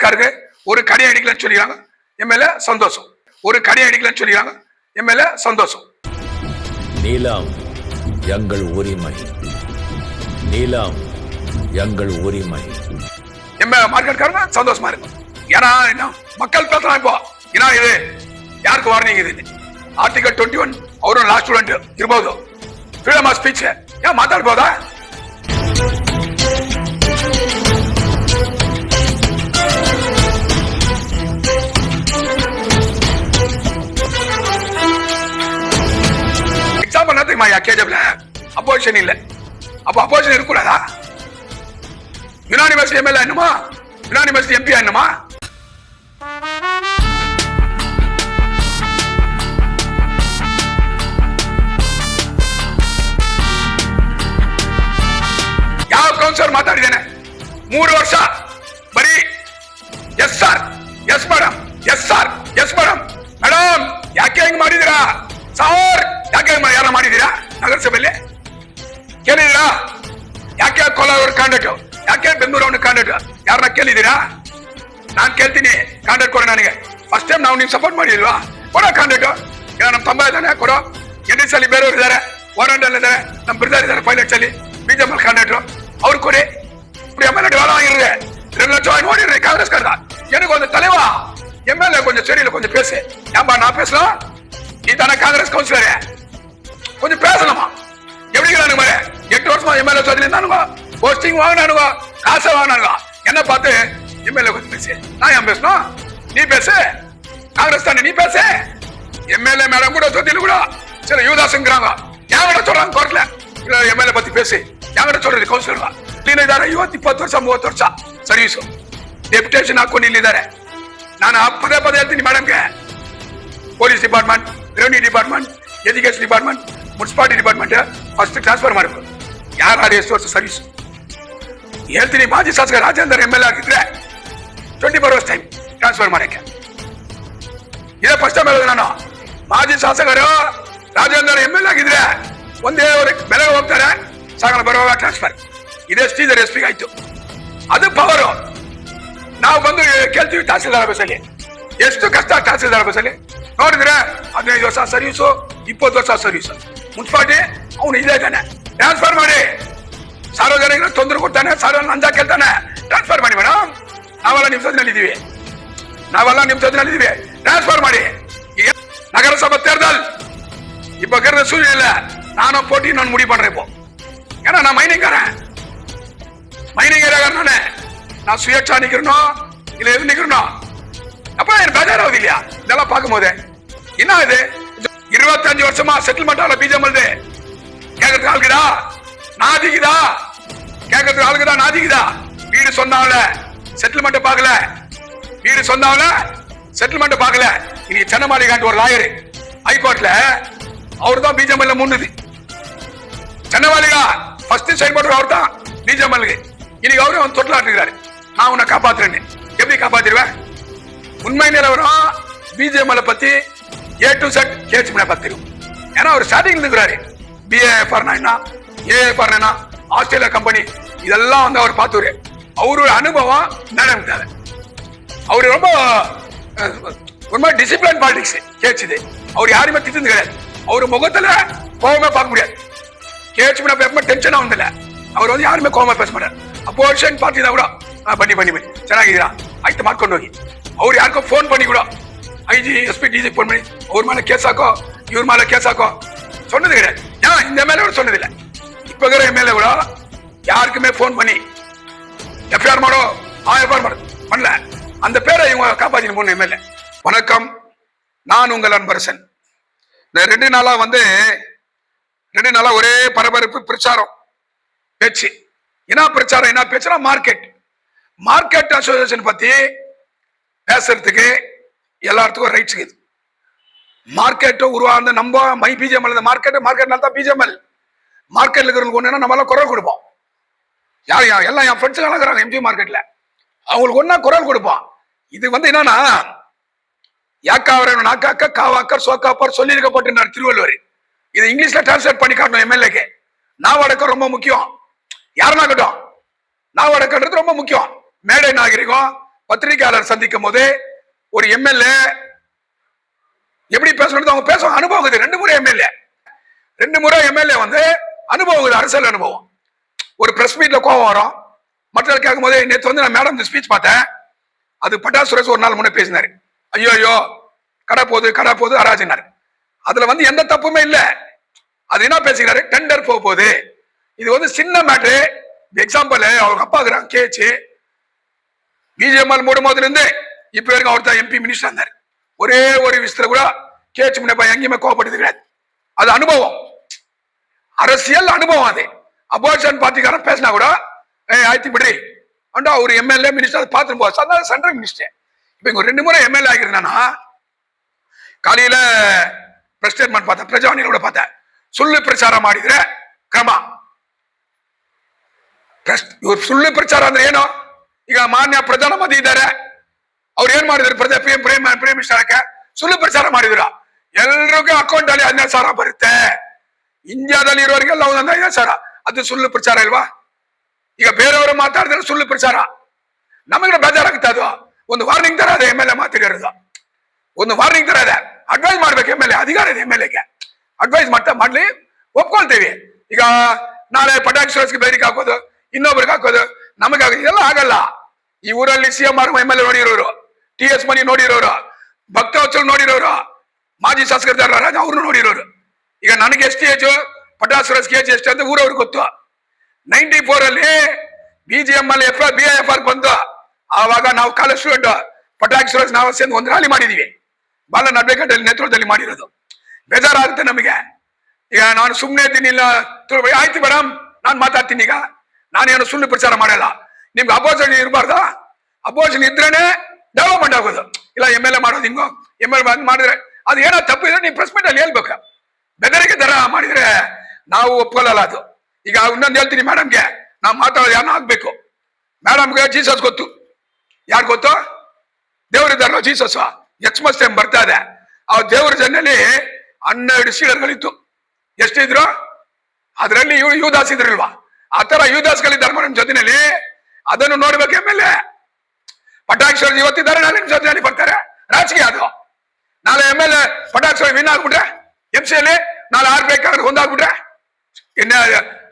மார்க்கெட்டுக்காரருக்கு ஒரு கடை அடிக்கலன்னு சொல்லிக்கிறாங்க, எம்எல்ஏ சந்தோஷம். ஒரு கடை அடிக்கலன்னு சொல்லிக்கிறாங்க, எம்எல்ஏ சந்தோஷம். நீலம் எங்கள் உரிமை, நீலம் எங்கள் உரிமை. மார்க்கெட்டுக்காரங்க சந்தோஷமா இருக்கும். ஏன்னா மக்கள் பேசலாம். இப்போ ஏன்னா இது யாருக்கு வார்னிங்? இது ஆர்டிகல் 21 அவரும் லாஸ்ட் ஸ்டூடெண்ட் இருப்போது ஃப்ரீடம் ஆஃப் ஸ்பீச் ஏன் மாத்தாட போதா? எக்ஸாம்பிள் என்ன தெரியுமா? கேஜப்ல அப்போசிஷன் இல்ல. அப்போ அப்போசிஷன் இருக்கக்கூடாதா? யுனானிவர்சிட்டி எம்எல்ஏ என்னமா, யுனானிவர்சிட்டி எம்பி என்னமா? ಯಾವ ಕೌನ್ಸಿಲರ್ ಮಾತಾಡಿದ್ದೇನೆ 3 ವರ್ಷ ಬರೀ yes sir, yes madam, yes sir, yes madam. Madam ಯಾಕೆ ಹೆಂಗ್ ಮಾಡಿದೀರಾ ಸರ್? ಯಾಕೆ ಯಾರ ಮಾಡಿದೀರಾ ನಗರಸಭೆಯಲ್ಲಿ ಕೇಳಿದಿರಾ? ಯಾಕೆ ಕೋಲಾರ ಕ್ಯಾಂಡಿಡೇಟ್, ಯಾಕೆ ಬೆಂಗಳೂರು ಕ್ಯಾಂಡಿಡೇಟ್ ಯಾರನ್ನ ಕೇಳಿದೀರಾ? ನಾನ್ ಕೇಳ್ತೀನಿ, ಕ್ಯಾಂಡಿಡೇಟ್ ಕೊಡ ನನಗೆ. ಫಸ್ಟ್ ಟೈಮ್ ನಾವು ನೀವು ಸಪೋರ್ಟ್ ಮಾಡಿಲ್ವಾ? ಕೊಡೋ ಕ್ಯಾಂಡಿಡೇಟ್. ನಮ್ಮ ತಮ್ಮ ಇದ್ದಾನೆ, ಕೊಡೋ. NS ಅಲ್ಲಿ ಬೇರೆಯವರು ಇದ್ದಾರೆ, ವಾರಂಟ್ ಅಲ್ಲಿ ಇದ್ದಾರೆ, ನಮ್ಮ ಬ್ರದರ್ ಇದ್ದಾರೆ ಪೈಲಟ್ಸ್ ಅಲ್ಲಿ, ಬಿಜೆಪಿ ಕ್ಯಾಂಡಿಡೇಟ್ ಅವ್ರು ಕೊಡಿ. எம்எல்ஏ டெவலப் ஆகிருது 2 லட்சம் ஓடிடுது காங்கிரஸ் காரங்க. எனக்கு கொஞ்சம் தலைவா எம்எல்ஏ கொஞ்சம் சரியில்லை, கொஞ்சம் பேசு. ஏன்பா நான் பேசலாம்? நீ தானே காங்கிரஸ் கவுன்சிலரு, கொஞ்சம் பேசலாமா? எப்படி 8 வருஷமா எம்எல்ஏ சொல்லி இருந்தானுங்க, போஸ்டிங் வாங்கினானுங்க, காசை வாங்கினானுங்க. என்ன பார்த்து எம்எல்ஏ கொஞ்சம் பேசு. நான் ஏன் பேசணும்? நீ பேசு. காங்கிரஸ் தானே, நீ பேசு. எம்எல்ஏ மேடம் கூட சொத்தில கூட சில யூதாசுங்கிறாங்க. யாங்கிட்ட சொல்றாங்க கோர்ட்ல, எம்எல்ஏ பத்தி பேசு. ಯಾಕಂದ್ರೆ ಚೋರಿ ಕೌನ್ಸಿಲರ್ ಇಲ್ಲಿದ್ದಾರೆ 20 ವರ್ಷ 30 ವರ್ಷ ಸರ್ವಿಸು ಡೆಪ್ಯುಟೇಷನ್ ಹಾಕೊಂಡು ಇಲ್ಲಿದ್ದಾರೆ. ನಾನು ಪದೇ ಪದೇ ಹೇಳ್ತೀನಿ ಮೇಡಮ್ಗೆ, police department, revenue department, education department, municipality department first transfer ಮಾಡಬೇಕು. ಯಾರು ಎಷ್ಟು ವರ್ಷ ಸರ್ವಿಸ್ ಹೇಳ್ತೀನಿ. ಮಾಜಿ ಶಾಸಕ ರಾಜೇಂದ್ರ ಎಮ್ಎಲ್ಎ ಆಗಿದ್ರೆ 24 hours ಟೈಮ್ ಟ್ರಾನ್ಸ್ಫರ್ ಮಾಡಕ್ಕೆ. ಇದೇ ಫಸ್ಟ್ ಟೈಮ್ ಹೇಳೋದು ನಾನು. ಮಾಜಿ ಶಾಸಕರು ರಾಜೇಂದ್ರ ಎಮ್ಎಲ್ಎ ಆಗಿದ್ರೆ ಒಂದೇ ಬೆಳಗ್ಗೆ ಹೋಗ್ತಾರೆ, ಸಾಗರ ಬರುವಾಗ ಟ್ರಾನ್ಸ್ಫರ್. ಇದೇ ಶ್ರೀಧರ್ SP ಆಯ್ತು. ಅದು ಪವರ್. ನಾವು ಬಂದು ಕೇಳ್ತೀವಿ ತಹಸೀಲ್ದಾರ್ ಬಸ್ಸಲ್ಲಿ, ಎಷ್ಟು ಕಷ್ಟ ತಹಸೀಲ್ದಾರ್ ಬಸ್ಸಲ್ಲಿ ನೋಡಿದ್ರೆ 15 ವರ್ಷ ಸರ್ವಿಸು, 20 ವರ್ಷ ಸರ್ವಿಸು. ಮುನ್ಸಿಪಾಲಿಟಿ ಅವನು ಇದೇ ಇದ್ದಾನೆ, ಟ್ರಾನ್ಸ್ಫರ್ ಮಾಡಿ. ಸಾರ್ವಜನಿಕರು ತೊಂದರೆ ಕೊಡ್ತಾನೆ, ಸಾರ್ವಜನಿಕ ಅಂಜ ಕೇಳ್ತಾನೆ, ಟ್ರಾನ್ಸ್ಫರ್ ಮಾಡಿ ಮೇಡಮ್. ನಾವೆಲ್ಲ ನಿಮ್ ಸದಿನಲ್ಲಿದ್ದೀವಿ, ನಾವೆಲ್ಲ ನಿಮ್ ಸದಿನಲ್ಲಿದ್ದೀವಿ, ಟ್ರಾನ್ಸ್ಫರ್ ಮಾಡಿ. ಈಗ நகரசபை தேர்தல் இப்ப இருக்கிற சூழ்நிலை நானும் போட்டி நான் முடிவு பண்றேன். இப்போ ஏன்னா நான் மைனிங்காரன், மைனிங் ஏரியாக்காரன். நான் சுயேட்சா நிக்கிறணும் இல்ல எது நிக்கிறணும் அப்ப எனக்கு பேஜாராகுது இல்லையா? இதெல்லாம் பார்க்கும் போது என்ன இது 25 வருஷமா செட்டில்மெண்ட் ஆல பிஜேஎம்எல்து கேட்கறதுக்கு ஆளுக்குதா, நாதிக்குதா? கேட்கறதுக்கு ஆளுக்குதா, நாதிக்குதா? வீடு சொன்னால செட்டில்மெண்ட் பார்க்கல, வீடு சொன்னால செட்டில்மெண்ட் பார்க்கல. இன்னைக்கு சென்னமாளிகாண்ட் ஒரு லாயர் ஹைகோர்ட்ல அவர் தான் பிஜேஎம்எல்ல முன்னுது. சென்னமாளிகா ஃபர்ஸ்ட் செயல்படுற அவர் தான் பிஜேஎம்எல்க்கு. இன்னைக்கு அவரு வந்து தொட்டிலாட்டுகிறாரு, நான் உன்னை காப்பாத்துறேன்னு. எப்படி காப்பாத்திருவேன்? உண்மை நிலவரம் பிஜேஎம்எல்ல பத்தி A to Z கேட்ச் பண்ண பார்த்திரும். ஏன்னா அவர் ஸ்டார்டிங் இருக்கிறாரு. BAFR என்ன, AFR என்ன, ஆஸ்திரேலியா கம்பெனி இதெல்லாம் வந்து அவர் பார்த்துரு. அவரோட அனுபவம் மேடம் தேவை. அவரு ரொம்ப டிசிப்ளின் பாலிடிக்ஸ் கேட்சுது. அவர் யாருமே திட்டு கிடையாது. அவர் முகத்துல கோபமே பார்க்க முடியாது. கேட்ச் பண்ண பேப்ப டென்ஷன் ஆகுதுல்ல, அவர் வந்து யாருமே கோபமா பேச மாட்டார். அப்போசிஷன் பார்ட்டி தான் கூட பண்ணி ಚೆನ್ನಾಗಿದ್ದೀರಾ ಆಯ್ತು ಮಾಡ್ಕೊಂಡು ಹೋಗಿ. ಅವ್ರು ಯಾರಿಗೋ ಫೋನ್ பண்ணி கூட IG SP DG ಫೋನ್ பண்ணி ಅವ್ರ ಮೇಲೆ ಕೇಸ್ ಹಾಕೋ, ಇವ್ರ ಮೇಲೆ ಕೇಸ್ ಹಾಕೋ சொன்னது கிடையாது. ஏன் இந்த மேல கூட சொன்னதில்லை. இப்ப இருக்கிற எம்எல்ஏ கூட யாருக்குமே போன் பண்ணி FIR மாடோ AFR மாடோ பண்ணல. அந்த பேரை இவங்க காப்பாத்தி போன எம்எல்ஏ. வணக்கம், நான் உங்கள் அன்பரசன். இந்த 2 நாளா வந்து 2 நாளா ஒரே பரபரப்பு பிரச்சாரம் பேச்சு. என்ன பிரச்சாரம், என்ன பேச்சுனா மார்க்கெட் அசோசியேஷன் பத்தி பேசுறதுக்கு எல்லாத்துக்கும் ரைட்ஸ் இருக்குது. மார்க்கெட் உருவாந்த நம்ம மை பிஜேஎம்எல் மார்க்கெட்னால தான் பிஜேஎம்எல். மார்க்கெட்ல இருக்கிறவங்களுக்கு ஒண்ணு நம்ம எல்லாம் குரல் கொடுப்போம். யார் எல்லாம் என் ஃப்ரெண்ட்ஸ் எல்லாம் இருக்கிறாங்க MG மார்க்கெட்ல, அவங்களுக்கு ஒன்னா குரல் கொடுப்போம். இது வந்து என்னன்னா யாக்காவரன் நாக்காக்க காவாக்கர் சோக்காப்பர் சொல்லி இருக்கப்பட்டிருந்தார் திருவள்ளுவர். இது இங்கிலீஷ்ல டிரான்ஸ்லேட் பண்ணி காட்டணும் எம்எல்ஏக்கு. நாவடக்கம் ரொம்ப முக்கியம். யாருன்னா கட்டும் நாவடக்கன்றது ரொம்ப முக்கியம். மேடை நாகரிகம், பத்திரிகையாளர் சந்திக்கும் போது ஒரு எம்எல்ஏ எப்படி பேசணும் அவங்க பேசுவாங்க. அனுபவம் இது. 2 முறை எம்எல்ஏ வந்து அனுபவம், அரசியல் அனுபவம். ஒரு பிரஸ் மீட்ல கோபம் வரும். மற்றவர்கள் கேட்கும் போது நேற்று வந்து நான் மேடம் ஸ்பீச் பார்த்தேன், அது பட்டாசு சுரேஷ் ஒரு நாள் முன்னே பேசினாரு. ஐயோ கடை போகுது அராஜினாரு. அதுல வந்து எந்த தப்புமே இல்லை. அது என்ன பேசிக்கிறாரு, டெண்டர் போகுது. இது வந்து சின்ன மேட்ரு. எக்ஸாம்பிள் அவங்க அப்பா இருக்கிறாங்க கேச்சு, பிஜேஎம்எல் மூடும் போதுல இருந்து இப்ப வரைக்கும் அவர் தான் எம்பி மினிஸ்டர் இருந்தார். ஒரே ஒரு விஷயத்துல கூட கேச்சு முன்னப்பா எங்கேயுமே கோவப்பட்டது கிடையாது. அது அனுபவம், அரசியல் அனுபவம். அது அபோஷன் பார்ட்டிக்காரன் பேசினா கூட ஆயிரத்தி படி அண்டா ஒரு எம்எல்ஏ மினிஸ்டர் பார்த்துட்டு போவார், சென்ட்ரல் மினிஸ்டர். இப்ப இங்க 2 முறை எம்எல்ஏ ஆகிருந்தானா, காலையில பிரஸ் ஸ்டேட்மெண்ட் பார்த்தேன், பிரஜாவாணியில கூட பார்த்தேன். ಸುಳ್ಳು ಪ್ರಚಾರ ಮಾಡಿದ್ರೆ ಕ್ರಮ. ಸುಳ್ಳು ಪ್ರಚಾರ ಅಂದ್ರೆ ಏನು? ಈಗ ಮಾನ್ಯ ಪ್ರಧಾನಮಂತ್ರಿ ಇದ್ದಾರೆ, ಅವ್ರು ಏನ್ ಮಾಡಿದ್ರು, ಪ್ರೇಮ್ ಮಿನಿಸ್ಟರ್ ಸುಳ್ಳು ಪ್ರಚಾರ ಮಾಡಿದ್ರು. ಎಲ್ರಿಗೂ ಅಕೌಂಟ್ ಅಲ್ಲಿ 15,000 ಬರುತ್ತೆ. ಇಂಡಿಯಾದಲ್ಲಿ ಇರೋರಿಗೆಲ್ಲ 15,000. ಅದು ಸುಳ್ಳು ಪ್ರಚಾರ ಇಲ್ವಾ? ಈಗ ಬೇರೆಯವರು ಮಾತಾಡಿದ್ರೆ ಸುಳ್ಳು ಪ್ರಚಾರ. ನಮಗೆ ಬೇಜಾರಾಗುತ್ತೆ. ಅದು ಒಂದು ವಾರ್ನಿಂಗ್ ತರ ಇದೆ. ಎಮ್ಎಲ್ಎ ಮಾತಾಡಿರೋದು ಒಂದು ವಾರ್ನಿಂಗ್ ತರ ಇದೆ. ಅಡ್ವೈಸ್ ಮಾಡ್ಬೇಕು. ಎಮ್ಎಲ್ಎ ಅಧಿಕಾರ ಇದೆ, ಎಮ್ಎಲ್ಎಗೆ ಅಡ್ವೈಸ್ ಮಾಡ್ಲಿ, ಒಪ್ಕೊಳ್ತೀವಿ. ಈಗ ನಾಳೆ ಪಟಾಕಿ ಸುರೇಶ್ಗೆ ಬೇಡಿಕೆ ಹಾಕೋದು, ಇನ್ನೊಬ್ರಿಗೆ ಹಾಕೋದು, ನಮಗಾಗ ಇದೆಲ್ಲ ಆಗಲ್ಲ. ಈ ಊರಲ್ಲಿ ಸಿಎಂ ಎಮ್ಎಲ್ಎ ನೋಡಿರೋರು, TS ಮನಿ ನೋಡಿರೋರು, ಭಕ್ತವತ್ಸಲ್ ನೋಡಿರೋರು, ಮಾಜಿ ಶಾಸಕರ ರಾಜ ಅವ್ರು ನೋಡಿರೋರು. ಈಗ ನನಗೆ ಎಷ್ಟು ಏಜು, ಪಟಾಕಿ ಸುರೇಶ್ ಏಜ್ ಎಷ್ಟು ಅಂತ ಊರವ್ರಿಗೆ ಗೊತ್ತು. 94 ಅಲ್ಲಿ BGML BIFR ಬಂದು ಆವಾಗ ನಾವು ಕಾಲೇಜ್ ಸ್ಟೂಡೆಂಟ್, ಪಟಾಕಿ ಸುರೇಶ್ ನಾವು ಸೇರಿ ಒಂದು ರ್ಯಾಲಿ ಮಾಡಿದೀವಿ. ಬಾಲನ್ ಅಡ್ವೊಕೇಟ್ ನೇತೃತ್ವದಲ್ಲಿ ಮಾಡಿರೋದು. ಬೇಜಾರಾಗುತ್ತೆ ನಮಗೆ. ಈಗ ನಾನು ಸುಮ್ಮನೆ ಇದ್ದೀನಿಲ್ಲ, ಆಯ್ತು ಮೇಡಮ್ ನಾನು ಮಾತಾಡ್ತೀನಿ. ಈಗ ನಾನೇನು ಸುಳ್ಳು ಪ್ರಚಾರ ಮಾಡಲ್ಲ. ನಿಮ್ಗೆ ಅಪೋಸಿಷನ್ ಇರಬಾರ್ದಾ? ಅಪೋಸಿಷನ್ ಇದ್ರೇನೆ ಡೆವಲಪ್ಮೆಂಟ್ ಆಗೋದು. ಇಲ್ಲ ಎಮ್ಎಲ್ಎ ಮಾಡೋದು ಹಿಂಗೋ, ಎಮ್ಎಲ್ಎ ಮಾಡಿದ್ರೆ ಅದು ಏನೋ ತಪ್ಪಿದ್ರೆ ನೀವು ಪ್ರೆಸ್ ಮೀಟ್ ಅಲ್ಲಿ ಹೇಳ್ಬೇಕು. ಬೆದರಿಕೆ ತರ ಮಾಡಿದ್ರೆ ನಾವು ಒಪ್ಕೊಳ್ಳಲ್ಲ ಅದು. ಈಗ ಇನ್ನೊಂದು ಹೇಳ್ತೀನಿ ಮೇಡಮ್ಗೆ, ನಾವು ಮಾತಾಡೋದು ಯಾರನ್ನ ಆಗ್ಬೇಕು. ಮೇಡಮ್ಗೆ ಜೀಸಸ್ ಗೊತ್ತು. ಯಾರು ಗೊತ್ತು? ದೇವರಿದ್ದಾರಲ್ಲ ಜೀಸಸ್, ಎಕ್ಸ್ಮಸ್ ಟೈಮ್ ಬರ್ತಾ ಇದೆ. ಆ ದೇವರ ಜನಲ್ಲಿ 12 ಸೀಡರ್ಗಳಿತ್ತು. ಎಷ್ಟಿದ್ರು? ಅದರಲ್ಲಿ ಯುವದಾಸ್ ಇದ್ರಿಲ್ವಾ? ಆ ತರ ಯುವದಾಸ್ಗಳಿದ್ದಾರೆ ಮೇಡಮ್ ಜೊತೆನಲ್ಲಿ. ಅದನ್ನು ನೋಡ್ಬೇಕು. ಎಮ್ಎಲ್ಎ ಪಟಾಕ್ಷಿ ಇವತ್ತಿದ್ದಾರೆ, ನಾಳೆ ನಿಮ್ ಜೊತೆಯಲ್ಲಿ ಬರ್ತಾರೆ. ರಾಜಕೀಯ ಅದು. ನಾಳೆ ಎಮ್ಎಲ್ಎ ಪಟಾಕ್ಷಿ ವಿನ್ ಆಗ್ಬಿಟ್ರೆ MC ಅಲ್ಲಿ, ನಾಳೆ ಬೇಕಾದ್ರೆ ಒಂದಾಗ್ಬಿಟ್ರೆ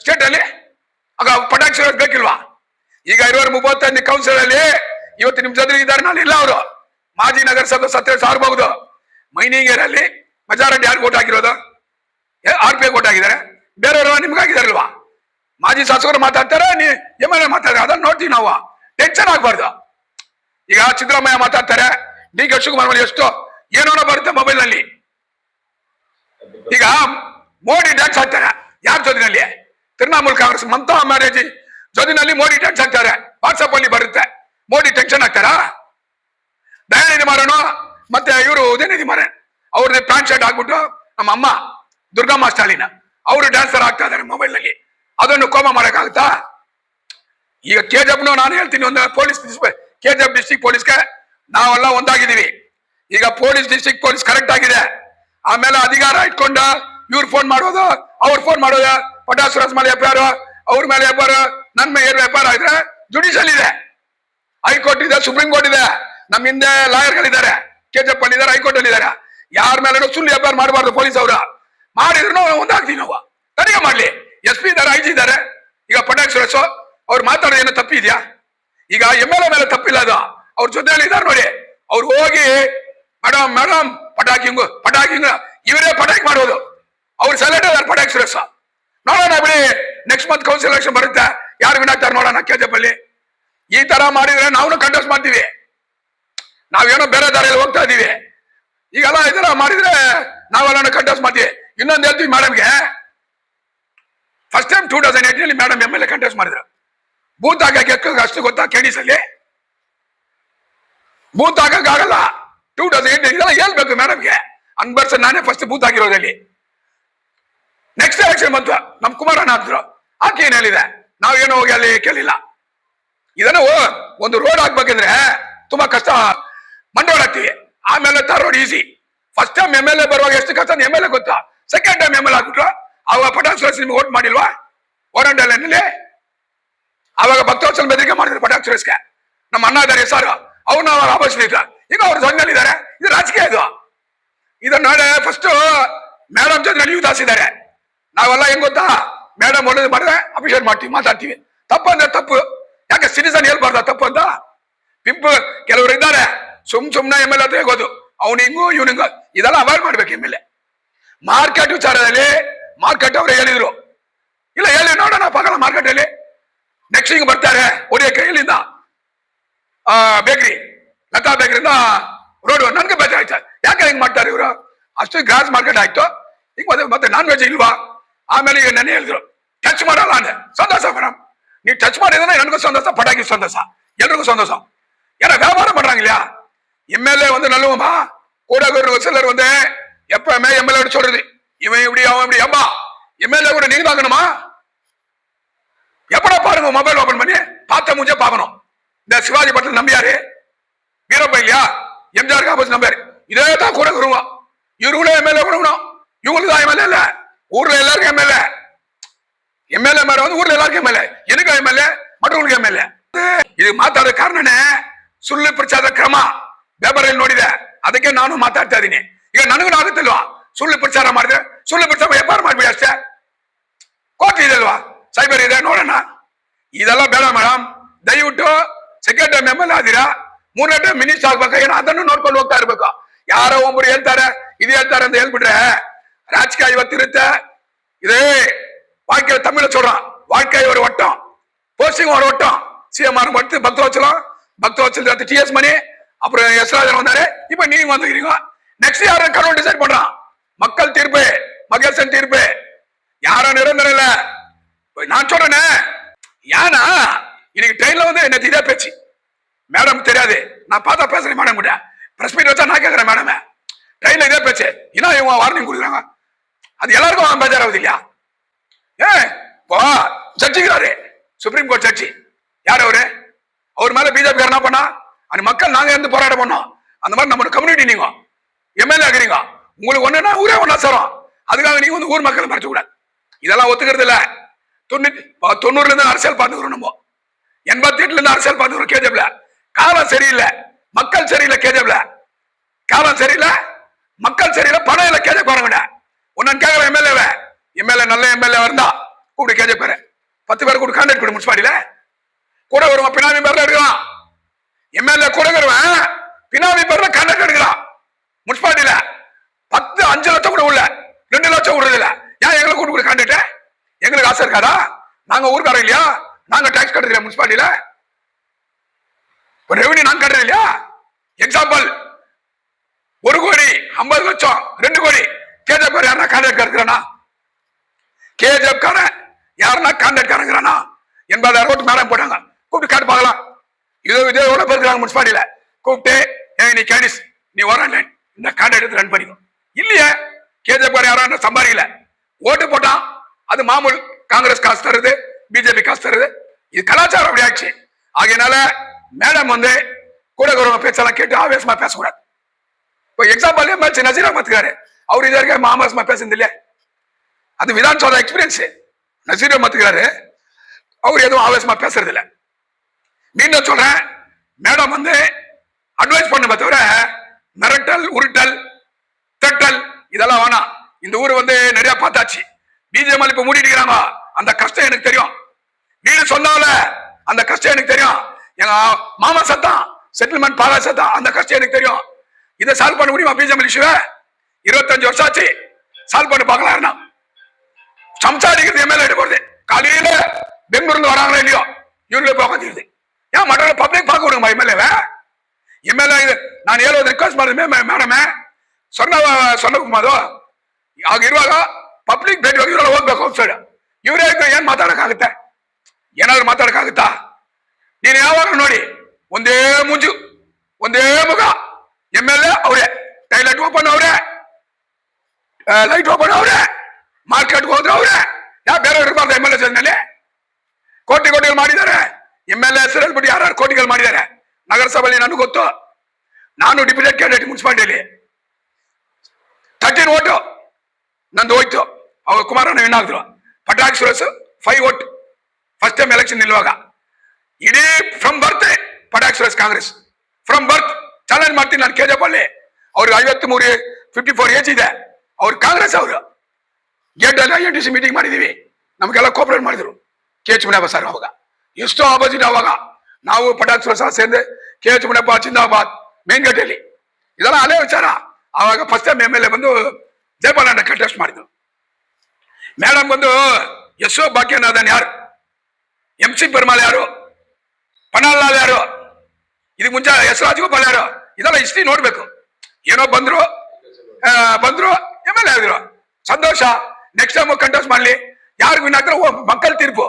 ಸ್ಟೇಟ್ ಅಲ್ಲಿ ಆಗ ಪಟಾಕ್ಷಿ ಬೇಕಿಲ್ವಾ? ಈಗ ಇರೋರು 35 ಕೌನ್ಸಿಲ್ ಅಲ್ಲಿ ಇವತ್ತು ನಿಮ್ ಜೊತೆ ಇದ್ದಾರೆ, ನಾಳೆ ಇಲ್ಲ. ಅವರು ಮಾಜಿ ನಗರಸಭೆ ಸತ್ಯ ಆರ್ಬಹುದು. ಮೈನಿಂಗ್ ಏರಲ್ಲಿ ಮೆಜಾರಿಟಿ ಯಾರು ಓಟ್ ಹಾಕಿರೋದು? RP ಓಟ್ ಹಾಕಿದ್ದಾರೆ. ಬೇರೆಯವರು ನಿಮ್ಗೆ ಹಾಕಿದಾರಲ್ವಾ? ಮಾಜಿ ಶಾಸಕರು ಮಾತಾಡ್ತಾರೆ, ಎಮ್ಎಲ್ಎ ಮಾತಾಡ್ತಾರೆ. ಅದನ್ನ ನೋಡ್ತೀವಿ ನಾವು. ಟೆನ್ಷನ್ ಆಗ್ಬಾರ್ದು. ಈಗ ಸಿದ್ದರಾಮಯ್ಯ ಮಾತಾಡ್ತಾರೆ, DK ಶಿವಕುಮಾರ್ ಮೇಲೆ ಎಷ್ಟು ಏನೋ ಬರುತ್ತೆ ಮೊಬೈಲ್ ನಲ್ಲಿ. ಈಗ ಮೋದಿ ಡ್ಯಾನ್ಸ್ ಹಾಕ್ತಾರೆ ಯಾರ ಜೊತೆನಲ್ಲಿ? ತೃಣಮೂಲ್ ಕಾಂಗ್ರೆಸ್ ಮಮತಾ ಬ್ಯಾನರ್ಜಿ ಜೊತೆನಲ್ಲಿ ಮೋದಿ ಡ್ಯಾನ್ಸ್ ಹಾಕ್ತಾರೆ. ವಾಟ್ಸಪ್ ಅಲ್ಲಿ ಬರುತ್ತೆ. ಮೋದಿ ಟೆನ್ಷನ್ ಆಗ್ತಾರ? ದಯಾನಿಧಿ ಮಾರಣ ಮತ್ತೆ ಇವರು ಉದಯನಿಧಿ ಮಾರನ್ ಅವ್ರದ್ದು ಪ್ಯಾಂಟ್ ಶರ್ಟ್ ಹಾಕ್ಬಿಟ್ಟು ನಮ್ಮ ಅಮ್ಮ ದುರ್ಗಮ್ಮ ಸ್ಟಾಲಿನ ಅವರು ಡ್ಯಾನ್ಸರ್ ಆಗ್ತಾ ಇದಾರೆ ಮೊಬೈಲ್ ನಲ್ಲಿ. ಅದನ್ನು ಕೋಮ ಮಾಡಕ್ಕಾಗುತ್ತಾ? ಈಗ KGF ನಾನು ಹೇಳ್ತೀನಿ, ಒಂದು ಪೊಲೀಸ್ KGF ಡಿಸ್ಟ್ರಿಕ್ಟ್ ಪೊಲೀಸ್ಗೆ ನಾವೆಲ್ಲ ಒಂದಾಗಿದ್ದೀವಿ. ಈಗ ಪೊಲೀಸ್ ಡಿಸ್ಟ್ರಿಕ್ಟ್ ಪೊಲೀಸ್ ಕರೆಕ್ಟ್ ಆಗಿದೆ. ಆಮೇಲೆ ಅಧಿಕಾರ ಇಟ್ಕೊಂಡ ಇವ್ರು ಫೋನ್ ಮಾಡೋದು, ಅವ್ರು ಫೋನ್ ಮಾಡೋದು, ಪಟಾಕಿ ಸುರೇಶ್ ಮೇಲೆ FIR, ಅವ್ರ ಮೇಲೆ FIR, ನನ್ನ ಮೇಲೆ FIR ಆದ್ರೆ ಜುಡಿಷಿಯಲ್ ಇದೆ, ಹೈಕೋರ್ಟ್ ಇದೆ, ಸುಪ್ರೀಂ ಕೋರ್ಟ್ ಇದೆ, ನಮ್ಮ ಹಿಂದೆ ಲಾಯರ್ಗಳಿದ್ದಾರೆ, KGF ಅಲ್ಲಿ ಇದ್ದಾರೆ, ಹೈಕೋರ್ಟ್ ಅಲ್ಲಿ ಇದ್ದಾರೆ. ಯಾರ ಮೇಲೆ ಸುಳ್ಳು FIR ಮಾಡಬಾರ್ದು. ಪೊಲೀಸ್ ಅವರು ಮಾಡಿದ್ರು ಒಂದಾಗ್ತೀವಿ ನಾವು. ತನಿಖೆ ಮಾಡ್ಲಿ. SP ಇದ್ದಾರೆ, IG ಇದ್ದಾರೆ. ಈಗ ಪಟಾಕಿ ಸುರೇಶ್ ಅವ್ರು ಮಾತಾಡೋದು ಏನೋ ತಪ್ಪಿದ್ಯಾ? ಈಗ MLA ಮೇಲೆ ತಪ್ಪಿಲ್ಲ. ಅದು ಅವ್ರ ಜೊತೆಯಲ್ಲಿ ಇದ್ದಾರೆ ನೋಡಿ. ಅವ್ರು ಹೋಗಿ ಮೇಡಮ್ ಪಟಾಕಿಂಗ್ ಇವರೇ ಪಟಾಕಿ ಮಾಡೋದು. ಅವ್ರು ಸೆಲೆಕ್ಟ್ ಆದಾರೆ ಪಟಾಕಿ ಸುರೇಶ್. ನೋಡೋಣ ಬಿಡಿ, ನೆಕ್ಸ್ಟ್ ಮಂತ್ ಕೌನ್ಸಿಲ್ ಎಲೆಕ್ಷನ್ ಬರುತ್ತೆ, ಯಾರು ವಿನ್ ಆಗ್ತಾರೆ ನೋಡೋಣ. KGF ಅಲ್ಲಿ ಈ ತರ ಮಾಡಿದ್ರೆ ನಾವು ಕಂಟೆಸ್ಟ್ ಮಾಡ್ತೀವಿ. ನಾವೇನೋ ಬೇರೆ ದಾರಿಯಲ್ಲಿ ಹೋಗ್ತಾ ಇದೀವಿ. ಈಗೆಲ್ಲ ಈ ತರ ಮಾಡಿದ್ರೆ ನಾವೆಲ್ಲ ಕಂಟೆಸ್ಟ್ ಮಾಡ್ತೀವಿ. ಇನ್ನೊಂದು ಹೇಳ್ತೀವಿ ಮೇಡಮ್ಗೆ, first time 2018 madam MLA contest ಮಾಡಿದ್ರು. ಬೂತ್ ಹಾಕಕ್ಕೆ ಅಷ್ಟು ಗೊತ್ತಾ? KDS ಅಲ್ಲಿ ಬೂತ್ ಹಾಕಕ್ ಆಗಲ್ಲ. 2018 ಇದೆಲ್ಲ ಹೇಳ್ಬೇಕು ಮೇಡಮ್ಗೆ. ಅನ್ಬರ್ಸ ನಾನೇ ಫಸ್ಟ್ ಬೂತ್ ಹಾಕಿರೋದಲ್ಲಿ. ನೆಕ್ಸ್ಟ್ ಎಲೆಕ್ಷನ್ ಬಂತು, ನಮ್ ಕುಮಾರಣ್ಣ ಅಂದ್ರು, ಆಕೆ ಏನ್ ಹೇಳಿದೆ? ನಾವೇನೋ ಹೋಗಿ ಅಲ್ಲಿ ಕೇಳಿಲ್ಲ. ಇದನ್ನು ಒಂದು ರೋಡ್ ಹಾಕ್ಬೇಕಂದ್ರೆ ತುಂಬಾ ಕಷ್ಟ, ಮಂಡೋಡ್ ಹಾಕ್ತಿವಿ. ಆಮೇಲೆ road easy. First time MLA ಬರುವಾಗ ಎಷ್ಟು ಕಷ್ಟ MLA ಗೊತ್ತಾ? Second time MLA ಆಗ್ಬಿಟ್ರು. ಅವಾಗ ಪಟಾಕಿ ಸುರೇಶ್ ನಿಮ್ಗೆ ವೋಟ್ ಮಾಡಿಲ್ವಾ ಓರಂಡಲ್ಲಿ? ಅವಾಗ ಭಕ್ತವತ್ಸಲ್ ಬೆದರಿಕೆ ಮಾಡಿದ್ರು ಪಟಾಕಿ ಸುರೇಶ್ಗೆ. ನಮ್ಮ ಅಣ್ಣ ಇದ್ದಾರೆ SR, ಅವ್ರು ನಾವು ಆಪೋಸಿಟ್ ಈಗ ಅವ್ರು ಸಂಘಲಿದ್ದಾರೆ. ಇದು ರಾಜಕೀಯ. ಇದನ್ನ ಫಸ್ಟ್ ಮೇಡಮ್ ಜೊತೆ ನಡೆಯೂ ದಾಸಿದ್ದಾರೆ. ನಾವೆಲ್ಲ ಹೆಂಗ್ ಗೊತ್ತಾ, ಮೇಡಮ್ ಒಳ್ಳೇದು ಮಾಡಿದ್ರೆ ಅಪ್ರಿಷಿಯೇಟ್ ಮಾಡ್ತೀವಿ, ಮಾತಾಡ್ತೀವಿ. ತಪ್ಪು ಅಂದ್ರೆ ತಪ್ಪು. ಯಾಕೆ ಸಿಟಿಸನ್ ಹೇಳ್ಬಾರ್ದ ತಪ್ಪು ಅಂತ? ಪಿಂಪ್ ಕೆಲವರು ಇದ್ದಾರೆ, ಸುಮ್ನೆ ಎಮ್ ಎಲ್ ಎ ಹೇಗೋದು, ಅವ್ನು ಹಿಂಗು ಇವ್ನು ಹಿಂಗು. ಇದೆಲ್ಲ ಅವಾಯ್ಡ್ ಮಾಡ್ಬೇಕು. ಎಮ್ ಎಲ್ ಎ ಮಾರ್ಕೆಟ್ ವಿಚಾರದಲ್ಲಿ ಮಾರ್ಕೆಟ್ ಅವರು ಹೇಳಿದ್ರು, ಇಲ್ಲ ಹೇಳಿ ನೋಡೋಣ ಪಾಕಲ್ಲ ಮಾರ್ಕೆಟ್ ಅಲ್ಲಿ ನೆಕ್ಸ್ಟ್ ಹಿಂಗ್ ಬರ್ತಾರೆ ಹೊಡಿಯಕ್ಕೆ. ಇಲ್ಲಿಂದ ಬೇಕ್ರಿ, ಲತಾ ಬೇಕ್ರಿಯಿಂದ ರೋಡ್ ನನ್ಗೆ ಬೇಜಾರಾಯ್ತು. ಯಾಕೆ ಹಿಂಗ್ ಮಾಡ್ತಾರೆ ಇವರು? ಅಷ್ಟು ಗ್ರಾಸ್ ಮಾರ್ಕೆಟ್ ಆಯ್ತು. ಈಗ ಮತ್ತೆ ನಾನ್ ವೆಜ್ ಇಲ್ವಾ? ಆಮೇಲೆ ಈಗ ನೆನೆ ಹೇಳಿದ್ರು ಟಚ್ ಮಾಡಲ್ಲ ಅಂದೆ. ಸಂತೋಷ ಮೇಡಮ್, ನೀವು ಟಚ್ ಮಾಡಿದ್ರೆ ನನಗೂ ಸಂತೋಷ, ಪಟಾಕಿ ಸಂತೋಷ, ಎಲ್ರಿಗೂ ಸಂತೋಷ. ஏன்னா வியாபாரம் பண்றாங்க இல்லையா? எம்எல்ஏ வந்து நல்லவமா கூட ஒரு சிலர் வந்து எப்பவுமே எம்எல்ஏ சொல்றது இவன் இப்படி அவன் இப்படி. அம்மா எம்எல்ஏ கூட நீங்க தாக்கணுமா? எப்படா பாருங்க மொபைல் ஓபன் பண்ணி பார்த்த மூஞ்சே பார்க்கணும். இந்த சிவாஜி பட்டல் நம்பியாரு, வீரப்ப இல்லையா, எம்ஜிஆர் காபஸ் நம்பியாரு, இதே தான் கூட வருவோம். இவருக்குள்ள எம்எல்ஏ கொடுக்கணும். இவங்களுக்கு தான் எம்எல்ஏ இல்ல, ஊர்ல எல்லாருக்கும் எம்எல்ஏ. எம்எல்ஏ மேல வந்து ஊர்ல எல்லாருக்கும் எம்எல்ஏ, எனக்கு எம்எல்ஏ, மற்றவங்களுக்கு எம்எல்ஏ. ಇದು ಮಾತಾಡೋ ಕಾರಣನೇ ಸುಳ್ಳು ಪ್ರಚಾರದ ಕ್ರಮ ಪೇಪರಲ್ಲಿ ನೋಡಿದೆ. ಅದಕ್ಕೆ ನಾನು ಮಾತಾಡ್ತಾ ಇದ್ದೀನಿ. ಈಗ ನನಗೂ ಆಗುತ್ತಿಲ್ವಾ ಸುಳ್ಳು ಪ್ರಚಾರ ಮಾಡಿದ್ರೆ? ಸುಳ್ಳು ಪ್ರಚಾರ ವ್ಯಾಪಾರ ಮಾಡ್ಬಿಡಿ ಅಷ್ಟೇ. ಕೋರ್ಟ್ ಇದೆ ಅಲ್ವಾ, ಸೈಬರ್ ಇದೆ, ನೋಡೋಣ. ಇದೆಲ್ಲ ಬೇಡ ಮೇಡಮ್. ದಯವಿಟ್ಟು second time M L A ಆದಿರಾ, ಮೂರನೇ ಟೈಮ್ ಮಿನಿಸ್ಟರ್ ಆಗ್ಬೇಕು. ಏನೋ ಅದನ್ನು ನೋಡ್ಕೊಂಡು ಹೋಗ್ತಾ ಇರ್ಬೇಕು. ಯಾರೋ ಒಬ್ರು ಹೇಳ್ತಾರೆ ಇದು ಹೇಳ್ತಾರೆ ಅಂತ ಹೇಳ್ಬಿಟ್ರೆ ರಾಜಕೀಯ ಇವತ್ತಿರುತ್ತೆ. இதே வாழ்க்கையில தமிழ சொல்றான், வாழ்க்கை ஒரு வட்டம், போஸ்டிங் ஒரு வட்டம். சிஎம்ஆர் படுத்து பக்தவச்சல் டிஎஸ் மணி, அப்புறம் எஸ் ராஜன் வந்தாரு, இப்ப நீங்க வந்துக்கிறீங்க. நெக்ஸ்ட் யாரும் கடவுள் டிசைட் பண்றான். மக்கள் தீர்ப்பு, மகேசன் தீர்ப்பு. யாரும் நிரந்தரம் இல்ல. நான் சொல்றேனே, ஏன்னா இன்னைக்கு ட்ரெயின்ல வந்து என்ன இதே பேச்சு மேடம் தெரியாது. நான் பார்த்தா பேசுறேன் மேடம் கிட்ட, பிரஸ் மீட் வச்சா நான் கேட்கிறேன் மேடம் ட்ரெயின்ல இதே பேச்சு. ஏன்னா இவங்க வார்னிங் கொடுக்குறாங்க. அது எல்லாருக்கும் பேஜாராகுது இல்லையா? ஜட்ஜிக்கிறாரு சுப்ரீம் கோர்ட் ஜட்ஜி. யார் அவரு? அவர் மேல பிஜேபி என்ன பண்ணா, அந்த மக்கள் நாங்க இருந்து போராட்டம் பண்ணோம். அந்த மாதிரி நம்ம கம்யூனிட்டி, நீங்க எம்எல்ஏ ஆகிறீங்க, உங்களுக்கு ஒண்ணுன்னா ஊரே ஒன்னா சேரும். அதுக்காக நீங்க வந்து ஊர் மக்களை மறைச்சு கூடாது. இதெல்லாம் ஒத்துக்கிறது இல்ல. 90ல இருந்து அரசியல் பார்த்துக்கிறோம், நம்ம 88ல இருந்து அரசியல் பார்த்துக்கிறோம். கேஜப்ல காலம் சரியில்லை, மக்கள் சரியில்லை. கேஜப்ல காலம் சரியில்லை, மக்கள் சரியில்லை, பணம் இல்ல. கேஜப் பாருங்க, ஒன்னு கேட்கல. எம்எல்ஏ நல்ல எம்எல்ஏ இருந்தா கூப்பிட்டு கேஜப் பேரு 10 பேர் கூட கான்டாக்ட் கொடு. முனிசிபாலிட்டியில கூட வருவான், பினாமி பேர்ல எடுக்கலாம். எம்எல்ஏ கூட வருவேன், பினாமி பேர்ல கான்டாக்ட் எடுக்கலாம். முனிசிபாலிட்டியில 5 லட்சம் கூட உள்ள 2 லட்சம் விடுறது இல்ல. ஏன் எங்களை கூட்டு கூட கான்டாக்ட்? எங்களுக்கு ஆசை இருக்காதா? நாங்க ஊருக்காரங்க இல்லையா? நாங்க டாக்ஸ் கட்டுறது இல்லையா முனிசிபாலிட்டியில? ரெவன்யூ நாங்க கட்டுறது இல்லையா? எக்ஸாம்பிள் 1 கோடி 50 லட்சம் 2 கோடி கேஜப் யாருன்னா கான்டாக்ட் இருக்கிறானா? கேஜப் காரன் யாருன்னா கான்டாக்ட் காரங்கிறானா? 80,000 ஓட்டு மேடம் போட்டாங்க. கூப்பிட்டு காட்டு பார்க்கலாம். இதே எவ்வளவு பேர் இருக்காங்க முனிசிபாலிட்டியில. கூப்பிட்டு நீ கேண்டிஸ் நீ வர இந்த கான்டாக்ட் எடுத்து ரன் பண்ணிக்கோ. இல்லையே, கேஜப் யாரும் சம்பாதிக்கல, ஓட்டு போட்டான். அது மாமூல் காங்கிரஸ் காசு தருது, பிஜேபி காசு தருது. இது கலாச்சாரம் அப்படி ஆச்சு. ஆகையினால மேடம் வந்து கூட கௌரவ பேச்செல்லாம் கேட்டு ஆவேசமா பேசக்கூடாது. இப்போ எக்ஸாம்பிள் எம்எல்சி நசீர் அஹமத் இருக்காரு, அவர் இது வரைக்கும் ஆவேசமா பேசுறது இல்லையா? அது விதான்சபா எக்ஸ்பீரியன்ஸ். நசீர் அஹமத் இருக்காரு, அவர் எதுவும் ஆவேசமா பேசுறது இல்ல. மீண்டும் சொல்றேன், மேடம் வந்து அட்வைஸ் பண்ணுமே தவிர மிரட்டல், உருட்டல், திட்டல் இதெல்லாம் வேணாம். இந்த ஊர் வந்து நிறைய பார்த்தாச்சு. பிஜேபி இப்ப மூடிட்டு இருக்கிறாங்க. அந்த கஷ்டம் எனக்கு தெரியும். வீடு சொன்னால அந்த கஷ்டம் எனக்கு தெரியும். எங்க மாமா சத்தம், செட்டில்மெண்ட் பாலா சத்தம், அந்த கஷ்டம் எனக்கு தெரியும். இதை சால்வ் பண்ண முடியுமா? பிஜேபி இஷ்யூ 25 வருஷம் ஆச்சு. சால்வ் பண்ணி பார்க்கலாம். சம்சாரிக்கிறது எம்எல்ஏ போறது. காலையில பெங்களூர்ல வராங்களோ இல்லையோ, இவங்களே பார்க்கறது. ஏன் மற்ற பப்ளிக் பார்க்க விடுங்க எம்எல்ஏ. ಎಮ್ಮೆಲ್ಲೆ ನಾನು ಹೇಳೋದು ರಿಕ್ವೆಸ್ಟ್ ಮಾಡಿದ್ಮೆ ಮೇಡಮೇ, ಸೊನ್ನಕುಮಾರು ಆಗ ಇರುವಾಗ ಪಬ್ಲಿಕ್ ಭೇಟಿ ಹೋಗಿ ಇವರೆಲ್ಲ ಹೋಗ್ಬೇಕು ಔಟ್ ಸೈಡ್. ಇವರೇ ಏನ್ ಮಾತಾಡಕ್ಕಾಗುತ್ತೆ? ಏನಾದ್ರು ಮಾತಾಡಕ್ಕಾಗುತ್ತಾ? ನೀನು ಯಾವಾಗ ನೋಡಿ ಒಂದೇ ಮುಂಜು, ಒಂದೇ ಮುಖ. ಎಮ್ಎಲ್ಎ ಅವರೇ, ಟೈಲೆಟ್ ಓಪನ್ ಅವರೇ, ಲೈಟ್ ಓಪನ್ ಅವರೇ, ಮಾರ್ಕೆಟ್ ಹೋದ್ರೆ ಅವರೇ. ಯಾ ಬೇರೆ ಇರಬಾರ್ದು ಎಮ್ಎಲ್ಎ ಜೊತೆನಲ್ಲಿ? ಕೋಟಿಗಳು ಮಾಡಿದ್ದಾರೆ. ಎಮ್ಎಲ್ಎ ಹೆಸರು ಹೇಳ್ಬಿಟ್ಟು ಯಾರು ಕೋಟಿಗಳು ಮಾಡಿದ್ದಾರೆ. ನಗರಸಭೆಯಲ್ಲಿ ನನಗೆ ಗೊತ್ತು. ನಾನು ಡಿಪ್ಯೂಟೆಡ್ ಕ್ಯಾಂಡಿಡೇಟ್ ಮುನ್ಸಿಪಾಲಿಟಿಯಲ್ಲಿ 13 ಓಟು ನಂದು ಹೋಯ್ತು. ಅವಾಗ ಕುಮಾರಣ್ಣ ವಿನ್ ಆಗಿದ್ರು. ಪಟಾಕ್ Suresh 5 vote first time election ನಿಲ್ಲುವಾಗ. ಇಡೀ ಫ್ರಮ್ ಬರ್ತೆ ಪಟಾಕ್ Suresh Congress from birth challenge ಮಾಡ್ತೀನಿ ನಾನು KJP ಅಲ್ಲಿ. ಅವ್ರಿಗೆ 54 ಏಜ್ ಇದೆ. ಅವ್ರು ಕಾಂಗ್ರೆಸ್ ಅವರು ಗೇಟ್ ಅಲ್ಲಿ INTC ಮೀಟಿಂಗ್ ಮಾಡಿದೀವಿ, ನಮ್ಗೆಲ್ಲ ಕೋಪರೇಟ್ ಮಾಡಿದ್ರು KH ಮುನಿಯಪ್ಪ ಸರ್. ಅವಾಗ ಎಷ್ಟೋ ಆಪೋಸಿಟ್. ಅವಾಗ ನಾವು ಪಟಾಕ್ಷ ಸಹ ಸೇರಿದೆ KH ಮುನಿಯಪ್ಪ ಚಿಂದಾಬಾದ್ ಮೇನ್ ಗೇಟಲ್ಲಿ. ಇದೆಲ್ಲ ಅದೇ ವಿಚಾರ. ಆವಾಗ ಫಸ್ಟ್ ಟೈಮ್ MLA ಬಂದು ಜಯಪಾಲಣ್ಣ ಕಂಟೆಸ್ಟ್ ಮಾಡಿದ್ರು. ಮೇಡಮ್ ಬಂದು ಯಶೋ ಭಾಗ್ಯನಾಥನ್ ಯಾರು, MC ಪೆರ್ಮಾಲ್ ಯಾರು, ಪನಲ್ಲಾಲ್ ಯಾರು, ಇದಕ್ಕೆ ಮುಂಚೆ ಎಸ್ ರಾಜಗೋಪಾಲ್ ಯಾರು, ಇದೆಲ್ಲ ಹಿಸ್ಟ್ರಿ ನೋಡ್ಬೇಕು. ಏನೋ ಬಂದ್ರು MLA ಆಗಿದ್ರು, ಸಂತೋಷ. ನೆಕ್ಸ್ಟ್ ಟೈಮ್ ಕಂಟೆಸ್ಟ್ ಮಾಡ್ಲಿ, ಯಾರು ವಿನ್ ಆಗ್ತಾರೆ ಮಕ್ಕಳ ತೀರ್ಪು,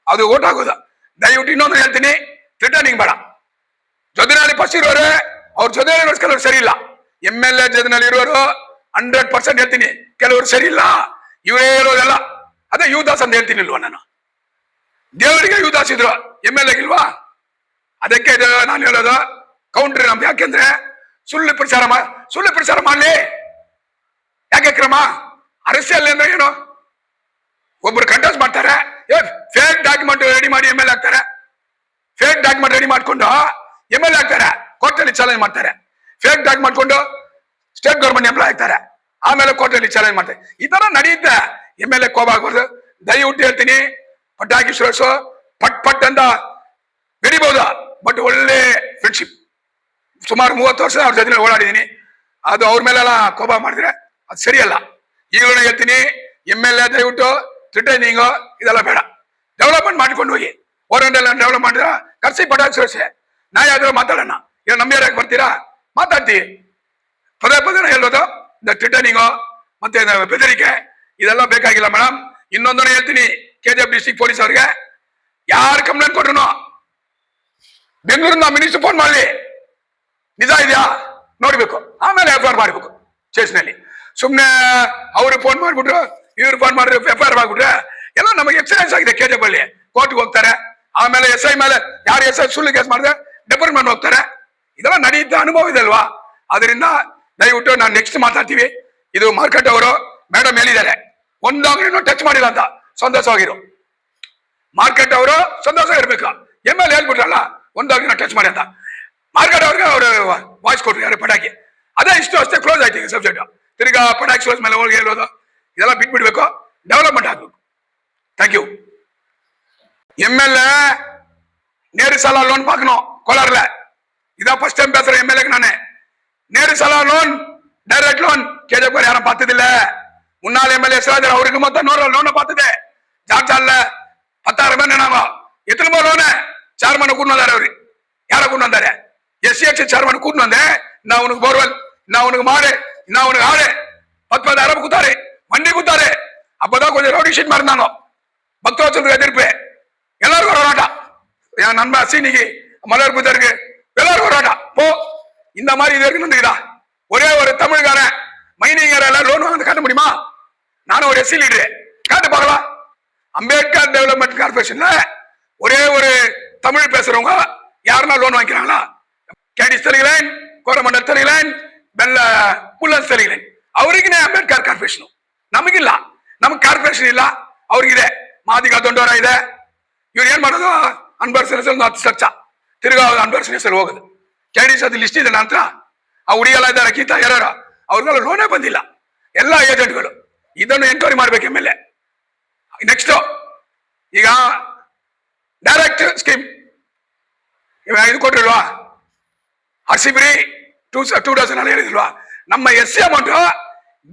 ಅದು ಓಟ್ ಆಗೋದು. ದಯವಿಟ್ಟು ಇನ್ನೊಂದು ಹೇಳ್ತೀನಿ, ರಿಟರ್ನಿಂಗ್ ಬೇಡ. ಜೊತೆನಲ್ಲಿ ಫಸ್ಟ್ ಇರೋರೆ ಅವ್ರ ಜೊತೆಲಿ ಕೆಲವರು ಸರಿ ಇಲ್ಲ. MLA ಜೊತೆನಲ್ಲಿ ಇರೋರು 100% ಹೇಳ್ತೀನಿ ಕೆಲವರು ಸರಿ ಇಲ್ಲ. ಇವರೇ ಇರೋದೆಲ್ಲ ಅದೇ ಯುವದಾಸ್ ಅಂತ ಹೇಳ್ತೀನಿ ಇಲ್ವಾ ನಾನು. ದೇವರಿಗೆ ಯುವದಾಸ್ ಇದ್ರು, MLA ಇಲ್ವಾ? ಅದಕ್ಕೆ ನಾನು ಹೇಳೋದು ಕೌಂಟ್ರಿ ನಮ್ದು. ಯಾಕೆಂದ್ರೆ ಸುಳ್ಳು ಪ್ರಚಾರ ಮಾಡ್ಲಿ. ಯಾಕೆ ಕ್ರಮ? ಅರಸಿಯಲ್ಲಿ ಅಂದ್ರೆ ಏನು? ಒಬ್ರು ಕಂಟೆಸ್ಟ್ ಮಾಡ್ತಾರೆ, ಫೇಕ್ ಡಾಕ್ಯುಮೆಂಟ್ ರೆಡಿ ಮಾಡಿ MLA ಆಗ್ತಾರೆ. ಫೇಕ್ ಡಾಕ್ಯುಮೆಂಟ್ ರೆಡಿ ಮಾಡ್ಕೊಂಡು MLA ಆಗ್ತಾರೆ, ಕೋರ್ಟಲ್ಲಿ ಚಾಲೆಂಜ್ ಮಾಡ್ತಾರೆ. ಫೇಕ್ ಡಾಕ್ಯುಮೆಂಟ್ ಮಾಡ್ಕೊಂಡು ಸ್ಟೇಟ್ ಗೌರ್ಮೆಂಟ್ ಎಂಪ್ಲಾಯ್ ಆಗ್ತಾರೆ, ಆಮೇಲೆ ಕೋರ್ಟಲ್ಲಿ ಚಾಲೆಂಜ್ ಮಾಡ್ತಾರೆ. ಈ ತರ ನಡೆಯುತ್ತೆ. MLA ಕೋಪ ಆಗ್ಬಾರ್ದು. ದಯವಿಟ್ಟು ಹೇಳ್ತೀನಿ, ಪಟಾಕಿ ಸುರೇಶು ಪಟ್ ಅಂತ ಬೆಳಿಬಹುದು, ಬಟ್ ಒಳ್ಳೆ ಫ್ರೆಂಡ್ಶಿಪ್. ಸುಮಾರು 30 ವರ್ಷ ಅವ್ರ ಜೊತೆ ಓಡಾಡಿದೀನಿ. ಅದು ಅವ್ರ ಮೇಲೆಲ್ಲ ಕೋಪ ಮಾಡಿದ್ರೆ ಅದು ಸರಿಯಲ್ಲ. ಈಗಲೂ ಹೇಳ್ತೀನಿ, MLA ದಯವಿಟ್ಟು ರಿಟರ್ನಿಂಗ್ ಇದೆಲ್ಲ ಬೇಡ. ಡೆವಲಪ್ಮೆಂಟ್ ಮಾಡ್ಕೊಂಡು ಹೋಗಿ. ಓರೆಂಡೆಲ್ಲ ಡೆವಲಪ್ ಮಾಡಿದ್ರೆ ಕರ್ಸಿ ಪಟಾಕಿ ಸುರೇಶ್. ನಾ ಯಾವ್ದಾದ್ರು ಮಾತಾಡೋಣ, ಈಗ ನಮ್ಮ ಏರಿಯಾಗೆ ಬರ್ತೀರಾ ಮಾತಾಡ್ತೀವಿ. ಪದೇ ಹೇಳೋದು ರಿಟರ್ನಿಂಗು ಮತ್ತೆ ಬೆದರಿಕೆ ಇದೆಲ್ಲ ಬೇಕಾಗಿಲ್ಲ ಮೇಡಮ್. ಇನ್ನೊಂದನ್ನು ಹೇಳ್ತೀನಿ, KJP ಡಿಸ್ಟ್ರಿಕ್ಟ್ ಪೊಲೀಸ್ ಅವ್ರಿಗೆ ಯಾರು ಕಂಪ್ಲೇಂಟ್ ಕೊಟ್ರು ಬೆಂಗಳೂರಿಂದ ಮಿನಿಸ್ಟರ್ ಫೋನ್ ಮಾಡಲಿ, ನಿಜ ಇದೆಯಾ ನೋಡ್ಬೇಕು, ಆಮೇಲೆ FIR ಮಾಡ್ಬೇಕು ಸ್ಟೇಷನಲ್ಲಿ. ಸುಮ್ನೆ ಅವ್ರು ಫೋನ್ ಮಾಡ್ಬಿಟ್ರು, ಇವ್ರು ಫೋನ್ ಮಾಡಿದ್ರು, FIR ಮಾಡ್ಬಿಟ್ರೆ ಎಲ್ಲ ನಮಗೆ ಎಕ್ಸ್ಪೀರಿಯನ್ಸ್ ಆಗಿದೆ. KJP ಅಲ್ಲಿ ಕೋರ್ಟ್ಗೆ ಹೋಗ್ತಾರೆ, ಆಮೇಲೆ SI ಮೇಲೆ ಯಾರು SI ಸುಳ್ಳು ಕೇಸ್ ಮಾಡಿದ್ರೆ ಡೆಪಾರ್ಟ್ಮೆಂಟ್ ಹೋಗ್ತಾರೆ. ಇದೆಲ್ಲ ನಡೆಯುತ್ತೆ, ಅನುಭವ ಇದೆ ಅಲ್ವಾ? ಅದರಿಂದ ದಯವಿಟ್ಟು ನಾನು ನೆಕ್ಸ್ಟ್ ಮಾತಾಡ್ತೀವಿ. ಇದು ಮಾರ್ಕೆಟ್ ಅವರು ಮೇಡಮ್ ಹೇಳಿದ್ದಾರೆ, ಒಂದು ಅಂಗಡಿನೂ ಟಚ್ ಮಾಡಿಲ್ಲ ಅಂತ ಸಂತೋಷವಾಗಿರು. ಮಾರ್ಕೆಟ್ ಅವರು ಸಂತೋಷವಾಗಿರ್ಬೇಕು. MLA ಹೇಳ್ಬಿಟ್ರಲ್ಲ ಒಂದು ಅಂಗಡಿನ ಟಚ್ ಮಾಡಿ ಅಂತ. ಮಾರ್ಕೆಟ್ ಅವ್ರಿಗೆ ಅವರು ವಾಯ್ಸ್ ಕೊಟ್ರು, ಯಾರು ಪಟಾಕಿ. ಅದೇ ಇಷ್ಟು ಅಷ್ಟೇ ಕ್ಲೋಸ್ ಆಯ್ತು ಈಗ ಸಬ್ಜೆಕ್ಟ್. ತಿರ್ಗಾ ಪಟಾಕಿ ಕ್ಲೋಸ್ ಮೇಲೆ ಹೋಗಿ ಹೇಳೋದು ಇದೆಲ್ಲ ಬಿಟ್ಬಿಡ್ಬೇಕು, ಡೆವಲಪ್ಮೆಂಟ್ ಆಗ್ಬೇಕು. Thank you. MLA நேரு சாலா லோன் பார்க்கணும் கோலாறுல. இதான் ஃபர்ஸ்ட் டைம் பேசுறேன் MLAக்கு நானே. நேரு சாலா லோன் டைரக்ட் லோன் KJP யாரும் பார்த்தது இல்ல. முன்னாள் MLA சிராஜர் அவருக்கு மொத்தம் 100 லோனை பார்த்தது. ஜாக்சால்ல 10,000 பேர் நாங்க எத்தனை லோனு சேர்மனை கூட்டு வந்தாரு. அவரு யாரை கூட்டு வந்தாரு? SCX சேர்மனை கூட்டு வந்தேன். நான் உனக்கு போர்வெல், நான் உனக்கு மாடு, நான் உனக்கு ஆடு 10,000 குத்தாரு, வண்டி குத்தாரு. அப்பதான் கொஞ்சம் ரவுடி ஷீட் மாதிரி இருந்தாங்க. பக்தவச்சலுக்கு எதிர்ப்பு எல்லாரும் வராட்டா. என் நண்பா சீனிக்கு மலர் புத்தருக்கு எல்லாரும் வராட்டா. போ, இந்த மாதிரி இது இருக்குன்னு ஒரே ஒரு தமிழ்காரன் மைனிங்கர் எல்லாம் லோன் வாங்க காட்ட முடியுமா? நானும் ஒரு SC லீடரு, காட்டு பார்க்கலாம். அம்பேத்கர் டெவலப்மெண்ட் கார்பரேஷன்ல ஒரே ஒரு தமிழ் பேசுறவங்க யாருன்னா லோன் வாங்கிக்கிறாங்களா? கேடிஸ் தெரியலேன், கோரமண்டல் தெரியலேன், ಬೆಲ್ಲ ಪುಲ್ಲನ್ಸ್ ತೆರಿಲೇನ್. ಅವ್ರಿಗೇ ಅಂಬೇಡ್ಕರ್ ಕಾರ್ಪೊರೇಷನ್, ನಮಗಿಲ್ಲ. ನಮ್ಗೆ ಕಾರ್ಪೊರೇಷನ್ ಇಲ್ಲ, ಅವ್ರಿಗಿದೆ. ಮಾದಿಗ ದೊಡ್ಡವರ ಇದೆ. ಇವ್ರು ಏನ್ ಮಾಡೋದು, ಅನ್ಬರ್ಸನ್ ಹೆಸರು 10 ಲಕ್ಷ ತಿರ್ಗಾ ಅನ್ಬರ್ಸನ್ ಹೆಸರು ಹೋಗುದು. KDS ಅದು ಲಿಸ್ಟ್ ಇದೆ ನಂತರ. ಆ ಹುಡುಗೆಲ್ಲ ಇದ್ದಾರೆ, ಗೀತಾ ಯಾರು, ಅವ್ರಿಗೆಲ್ಲ ಲೋನೇ ಬಂದಿಲ್ಲ. ಎಲ್ಲ ಏಜೆಂಟ್ಗಳು. ಇದನ್ನು ಎನ್ಕ್ವೈರಿ ಮಾಡ್ಬೇಕು MLA. ನೆಕ್ಸ್ಟ್ ಈಗ ಡೈರೆಕ್ಟ್ ಸ್ಕೀಮ್ ಇದು ಕೊಟ್ಟಿಲ್ವಾ? RCB 2000 ಅಲ್ಲಿ ಹೇಳಿಲ್ವಾ? ನಮ್ಮ SC ಅಮೌಂಟ್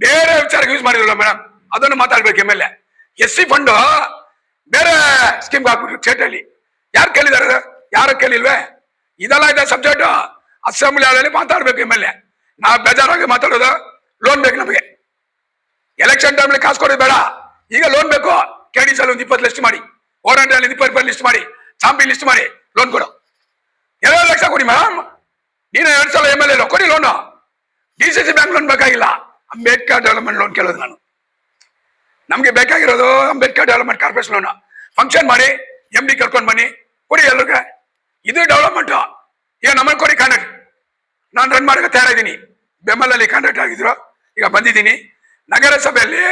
ಬೇರೆ ವಿಚಾರಕ್ಕೆ ಯೂಸ್ ಮಾಡಿದ್ರಲ್ಲ ಮೇಡಮ್, ಅದನ್ನು ಮಾತಾಡ್ಬೇಕು MLA. SC ಫಂಡ್ ಬೇರೆ ಸ್ಕೀಮ್ ಹಾಕ್ಬಿಟ್ರು ಸ್ಟೇಟ್ ಅಲ್ಲಿ. ಯಾರು ಕೇಳಿದಾರೆ? ಯಾರು ಕೇಳಿಲ್ವೇ? ಇದೆಲ್ಲ ಇದೆ ಸಬ್ಜೆಕ್ಟ್. ಅಸೆಂಬ್ಲಿ ಅಲ್ಲಿ ಮಾತಾಡ್ಬೇಕು MLA. ನಾವು ಬೇಜಾರಾಗಿ ಮಾತಾಡೋದು. ಲೋನ್ ಬೇಕು ನಮಗೆ. ಎಲೆಕ್ಷನ್ ಟೈಮ್ಲಿ ಕಾಸು ಕೊಡೋದು ಬೇಡ, ಈಗ ಲೋನ್ ಬೇಕು. KDS ಅಲ್ಲಿ ಒಂದು 20 ಲಿಸ್ಟ್ ಮಾಡಿ, ಓರೆಂಟಲ್ಲಿ 20 ಲಿಸ್ಟ್ ಮಾಡಿ, ಚಾಂಪಿ ಲಿಸ್ಟ್ ಮಾಡಿ ಲೋನ್ ಕೊಡು. 2 ಲಕ್ಷ ಕೊಡಿ ಮೇಡಮ್. ನೀನು 2 ಸಲ MLA ಕೊಡಿ ಲೋನು. DCC ಬ್ಯಾಂಕ್ ಲೋನ್ ಬೇಕಾಗಿಲ್ಲ, ಅಂಬೇಡ್ಕರ್ ಡೆವಲಪ್ಮೆಂಟ್ ಲೋನ್ ಕೇಳೋದು ನಾನು. ನಮ್ಗೆ ಬೇಕಾಗಿರೋದು Ambedkar development corporation loan. Function ಮಾಡಿ MD ಕರ್ಕೊಂಡು ಬನ್ನಿ, ಕೊಡಿ ಎಲ್ರಿಗೆ. ಇದು ಡೆವಲಪ್ಮೆಂಟ್. ಈಗ ನಮ್ಮಲ್ಲಿ ಕೊಡಿ ಕಾಂಟ್ರಾಕ್ಟ್. ನಾನು ರನ್ ಮಾಡೋಕೆ ತಯಾರಿದ್ದೀನಿ. ಬೆಂಬಲಲ್ಲಿ ಕಾಂಟ್ರಾಕ್ಟ್ ಆಗಿದ್ರು, ಈಗ ಬಂದಿದ್ದೀನಿ. ನಗರಸಭೆಯಲ್ಲಿ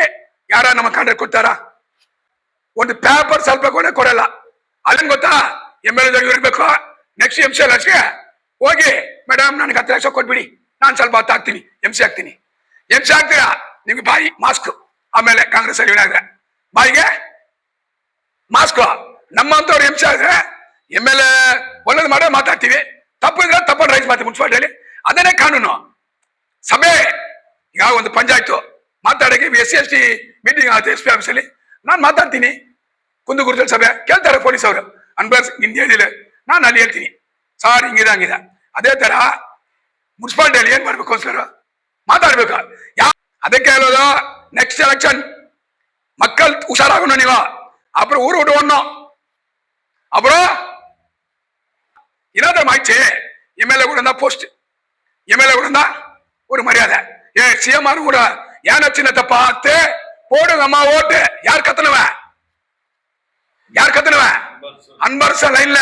ಯಾರ ನಮ್ಮ ಕಾಂಟ್ರಾಕ್ಟ್ ಕೊಡ್ತಾರ? ಒಂದು ಪೇಪರ್ ಸ್ವಲ್ಪ ಕೊಡಲ್ಲ. ಅಲ್ಲಿಂದ ಗೊತ್ತಾ MLA ಇರ್ಬೇಕು. ನೆಕ್ಸ್ಟ್ MCL ಅಷ್ಟೇ ಹೋಗಿ ಮೇಡಮ್ ನನಗೆ 10 ಲಕ್ಷ ಕೊಟ್ಬಿಡಿ, ನಾನು ಸ್ವಲ್ಪ ಹೊತ್ತಾಗ್ತೀನಿ, MC ಆಗ್ತೀನಿ. MC ಆಗ್ತೀರಾ ನಿಮ್ಗೆ ಬಾಯಿ ಮಾಸ್ಕ್. ಆಮೇಲೆ ಕಾಂಗ್ರೆಸ್ ಅಲ್ಲಿ ಏನಾದ್ರೆ ಬಾಯಿಗೆ ಮಾಸ್ಕ್. ನಮ್ಮಂತವ್ರು MC ಆದ್ರೆ MLA ಒಳ್ಳೇದು ಮಾಡೋ ಮಾತಾಡ್ತೀವಿ, ತಪ್ಪಿದ್ರೆ ತಪ್ಪನ್ನು ರೈಸ್ ಮಾಡ್ತೀವಿ ಮುನ್ಸಿಪಾಲಿಟಿಯಲ್ಲಿ. ಅದನ್ನೇ ಕಾನೂನು. ಸಭೆ ಈಗ ಒಂದು ಪಂಚಾಯತ್ ಮಾತಾಡಕ್ಕೆ SC/ST ಮೀಟಿಂಗ್ ಆಗುತ್ತೆ SP ಆಫೀಸಲ್ಲಿ, ನಾನು ಮಾತಾಡ್ತೀನಿ. ಕುಂದುಗುರುತಲ್ಲಿ ಸಭೆ ಕೇಳ್ತಾರೆ ಪೊಲೀಸ್ ಅವರು, ಅನ್ಬರ್ಸ್ ನಿನ್ ಹೇಳಿಲ್ಲ, ನಾನು ಅಲ್ಲಿ ಹೇಳ್ತೀನಿ ಸಾರ್ ಹಿಂಗಿದೆ ಹಂಗಿದೆ. ಅದೇ ತರ ಮುನ್ಸಿಪಾಲಿಟಿಯಲ್ಲಿ ಏನ್ ಮಾಡ್ಬೇಕು ಸರ್, ಮಾತಾಡ್ಬೇಕು. ಅದಕ್ಕೆ ಹೇಳೋದು ನೆಕ್ಸ್ಟ್ ಎಲೆಕ್ಷನ್ மக்கள் உஷாராகணும். நீங்க அப்புறம் ஊர் விட்டு ஓடணும். அப்புறம் இல்லாத ஆயிடுச்சு. MLA கூட இருந்தா போஸ்ட், MLA கூட இருந்தா ஒரு மரியாதை. CM கூட ஏன சின்னத்தை பார்த்து போடுங்க அம்மா ஓட்டு. யார் கத்துனவன், யார் கத்துனவன்? அன்பரச லைன்ல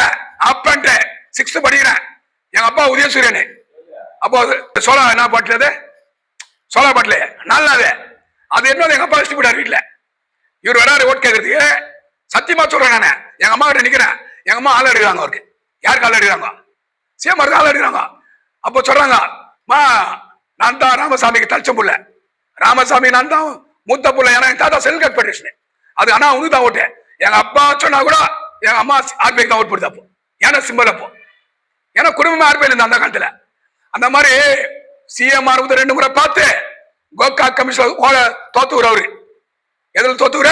அப்பன்ட்டு 6th படிக்கிறேன். எங்க அப்பா உதயசூரியன். அப்போ சோழா என்ன பாட்டில், சோழா பாட்டில் நல்லாது. அது என்ன எங்க அப்பா வச்சுட்டு போயிட்டார் வீட்டுல. இவர் வராரு ஓட்டு கேட்கறதுக்கு. சத்தியமா சொல்றேன் நானு, எங்க அம்மா கிட்ட நிக்கிறேன். எங்க அம்மா ஆள் எடுக்கிறாங்க அவருக்கு. யாருக்கு ஆள் எடுக்கிறாங்க? CM ஆள் எடுக்கிறாங்க. அப்போ சொல்றாங்க, மா நான் தான் ராமசாமிக்கு தலிச்ச புள்ள, ராமசாமி நான் தான் மூத்த புள்ள. ஏன்னா என் தாத்தா செல்கட் பெட்டிஷன் அது. ஆனா உனக்கு தான் ஓட்டு. எங்க அப்பா சொன்னா கூட எங்க அம்மா RBI தான் ஓட்டு போடுது. அப்போ ஏன்னா சிம்பிள். அப்போ ஏன்னா குடும்பமா RBI இருந்தா அந்த காலத்துல. அந்த மாதிரி CM 2 முறை பார்த்து கோகா கமிஷன் தோத்துக்குற அவரு. எதுல தோத்துக்குற?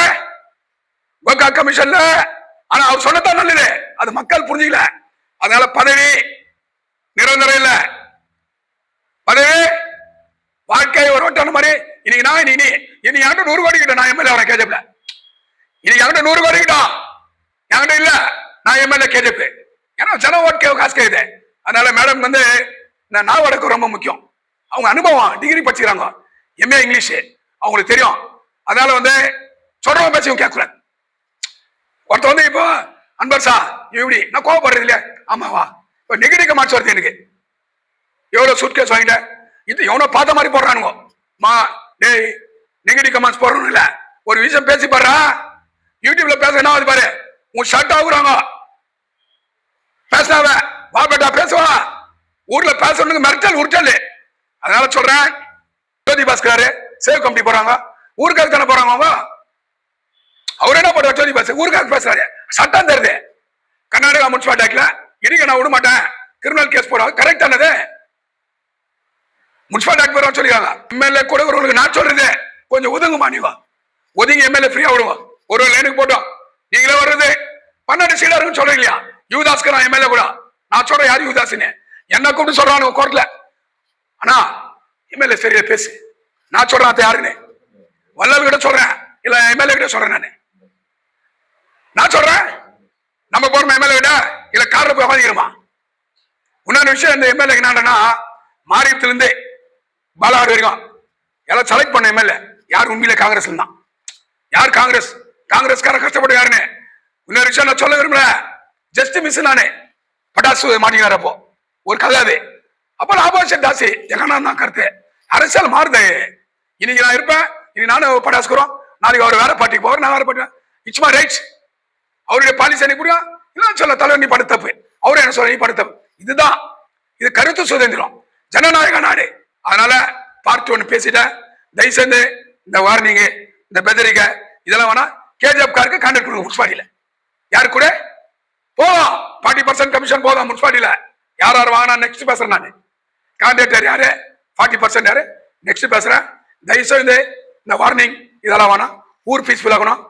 கோகா கமிஷன்ல. ஆனா அவர் சொன்னதான் நல்லது, அது மக்கள் புரிஞ்சுக்கல. அதனால பதவி நிரந்தரம் இல்ல. பதவி வாழ்க்கை ஒரு ஓட்டான மாதிரி. இன்னைக்கு நான் இனி 100 கோடி கிட்ட நான் MLA வரேன் KJP. இன்னைக்கு 100 கோடி கிட்ட என்கிட்ட இல்ல, நான் MLA KJP. ஏன்னா ஜன ஓட்டு காசு கேக்குது. அதனால மேடம் வந்து இந்த நாவடக்கம் ரொம்ப முக்கியம். அவங்க அனுபவம், டிகிரி படிச்சுக்கிறாங்க, MA இங்கிலீஷ் அவங்களுக்கு தெரியும். அதனால வந்து சொல்றவங்க பேசவும் கேட்கக்கூடாது. ஒருத்த வந்து இப்போ அன்பர்சா இப்படி நான் கோவப்படுறது இல்லையா? ஆமாவா, இப்போ நெகட்டிவ் கமெண்ட்ஸ் வருது எனக்கு. எவ்வளவு சூட் கேஸ் வாங்கிட்டேன், இது எவனோ பார்த்த மாதிரி போடுறானுங்க. மா டேய் நெகட்டிவ் கமெண்ட்ஸ் போடுறோம் இல்ல, ஒரு விஷயம் பேசி பாரு. யூடியூப்ல பேச என்ன ஆகுது பாரு, உன் ஷர்ட் ஆகுறாங்க. பேசினாவ வா பேட்டா பேசுவா. ஊர்ல பேசணுங்க மிரட்டல் உருட்டல். அதனால சொல்றேன், ஜோதி பாஸ்கர் சேவ் கமிட்டி போறாங்க, ஊருக்காக தானே போறாங்க அவங்க. அவர் என்ன பண்ற? ஜோதி பாஸ்கர் ஊருக்காக பேசுறாரு. சட்டம் தருது கர்நாடகா முனிசிபாலிட்டி ஆக்ட்ல. இடிக்க நான் விட மாட்டேன், கிரிமினல் கேஸ் போடுறாங்க. கரெக்ட் ஆனது முனிசிபாலிட்டி ஆக்ட் போறான்னு சொல்லிடுறாங்க. MLA கூட உங்களுக்கு நான் சொல்றது, கொஞ்சம் ஒதுங்குமா. நீங்க ஒதுங்கி MLA ஃப்ரீயா விடுங்க. ஒரு லைனுக்கு போட்டோம். நீங்களே வர்றது 12 சீடா இருக்குன்னு சொல்றீங்க இல்லையா? யுவதாஸ்க்கு நான் MLA கூட நான் சொல்றேன். யாரு யுவதாஸ்ன்னு என்ன கூப்பிட்டு சொல்றானுங்க கோர்ட்ல. ஆனா MLA சரியா பேசு, நான் சொல்றேன் அது யாருன்னு. வல்லல் கிட்ட சொல்றேன், இல்ல MLA கிட்ட சொல்றேன். நான் சொல்றேன் நம்ம போறோம் MLA கிட்ட, இல்ல கார்ல போய் வாங்கிக்கிறோமா? இன்னொரு விஷயம், இந்த MLA என்னன்னா மாரியத்துல இருந்து பாலாடு வரைக்கும் எல்லாம் செலக்ட் பண்ண MLA யார் உண்மையில காங்கிரஸ்ல தான். யார் காங்கிரஸ்? காங்கிரஸ்கார கஷ்டப்பட்டு யாருன்னு. இன்னொரு விஷயம் நான் சொல்ல விரும்பல. ஜஸ்ட் மிஸ் நானே பட்டாசு மாட்டினார். அப்போ ஒரு கதை அது. அப்போ ஆபோசிட் தாசி ஜெகனா தான் கருத்து. அரசியல் மாறுது. இன்னைக்கு நான் இருப்பேன், இன்னைக்கு நானும் பட்டாசுக்கிறோம், நாளைக்கு அவர் வேற பார்ட்டிக்கு போவார், நான் வேற பார்ட்டி. It's my rights. அவருடைய பாலிசி எனக்கு புரியும். இல்ல சொல்ல தலைவர் நீ பண்ண தப்பு, அவரு என்ன சொல்ல நீ பண்ண தப்பு. இதுதான், இது கருத்து சுதந்திரம், ஜனநாயக நாடு. அதனால பார்ட் 1 பேசிட்டேன். தயவு செய்து இந்த வார்னிங், இந்த பெதரிக்க இதெல்லாம் வேணா KJP காருக்கு கான்ட்ராக்ட் கொடுங்க முனிசிபாலிட்டியில. யாரு கூட போதும் 40% கமிஷன் போதும் முனிசிபாலிட்டியில. யார் யார் வாங்கினா நெக்ஸ்ட் பேசுறேன் நான். கான்ட்ராக்டர் யாரு, 40% யாரு, நெக்ஸ்ட் பேசுறேன். தயவு செய்து இந்த வார்னிங் இதெல்லாம் வேணா. ஊர் பீஸ்ஃபுல் ஆகணும்.